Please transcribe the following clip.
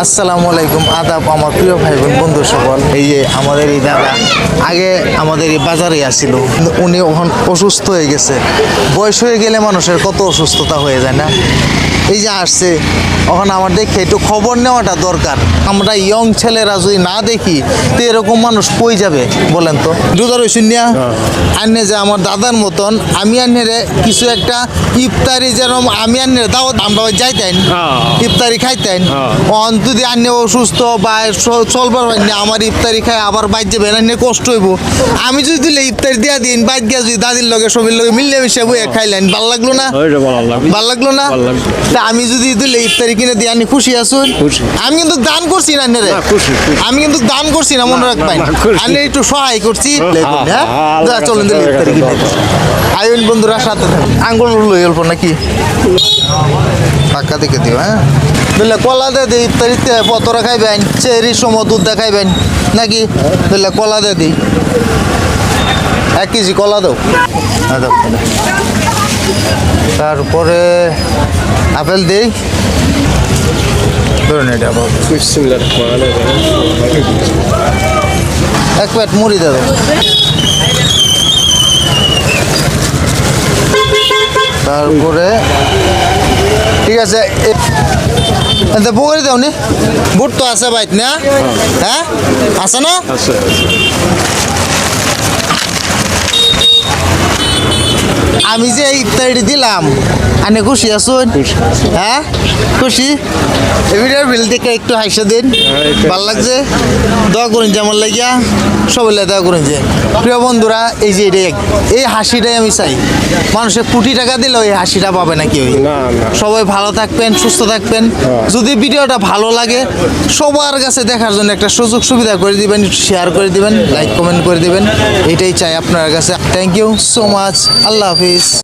আসসালামু আলাইকুম আদাব আমার প্রিয় ভাই বোন বন্ধু সকল। এই যে আমাদের এই দাদা আগে আমাদের এই বাজারে আসছিল, কিন্তু উনি এখন অসুস্থ হয়ে গেছে। বয়স হয়ে গেলে মানুষের কত অসুস্থতা হয়ে যায় না। এই যে আসছে, এখন আমার দেখে একটু খবর নেওয়াটা দরকার। আমরা ইয়ং ছেলেরা যদি না দেখি তো এরকম মানুষ কই যাবে বলেন তো। দুধর শুনিয়া আন্নে যে আমার দাদার মতন আমি আন্নেরে কিছু একটা ইফতারি যেরকম আমি আন্নের দাওয়াত আমরা যাইতেন ইফতারি খাইতেন। যদি আন্নে অসুস্থ বা চলবার পারেন আমার ইফতারি খাই আবার বাইর যাবেন আন্নে কষ্ট হইব। আমি যদি দিলে ইফতারি দিয়া দিন বাইর গিয়া যদি দাদির লগে সবের লগে মিললে মিশে বইয়ে খাইলেন ভাল লাগলো না? ভাল লাগলো না? তা আমি যদি দিলে ইফতারি কিনে দিয়ে আনি খুশি আসুন। আমি কিন্তু দান করছি না আন্নেরে, আমি কিন্তু দান করছি না, মনে রাখবেন। আন্নে একটু সহায় করছি। হ্যাঁ চলেন দিলে ইফতারি কিনে আইন বন্ধুরা সাথে আঙ্গুল লই অল্প নাকি পাক্কা দিকে দিও। হ্যাঁ বুঝলে কলা দে দিই ইফতারিতে পতরা খাইবেন, চেরির সময় দুধ দেখাইবেন নাকি? বুঝলে কলা দে দিই 1 কেজি কলা দাও। হ্যাঁ দাও। তারপরে আপেল দিই, ধরুন এটা আবার 1 প্লেট মুড়ি দাও। তারপরে ঠিক আছে বগরি দাও নি, বুট তো আছে বাইত না? হ্যাঁ আছে না? আমি যে ইফতারি দিলাম আনে খুশি আসুন? হ্যাঁ খুশি? ভিডিওর বিল থেকে একটু হাসে দিন, ভাল লাগছে। দোয়া করুন যে আমার লাগিয়া সবাই দোয়া করুন যে। প্রিয় বন্ধুরা এই যে এই হাসিটাই আমি চাই। মানুষের কোটি টাকা দিলেও এই হাসিটা পাবে নাকি? ওই সবাই ভালো থাকবেন, সুস্থ থাকবেন। যদি ভিডিওটা ভালো লাগে সবার কাছে দেখার জন্য একটা সুযোগ সুবিধা করে দিবেন, শেয়ার করে দিবেন, লাইক কমেন্ট করে দিবেন, এটাই চাই আপনার কাছে। Thank you so much, Allah Hafiz.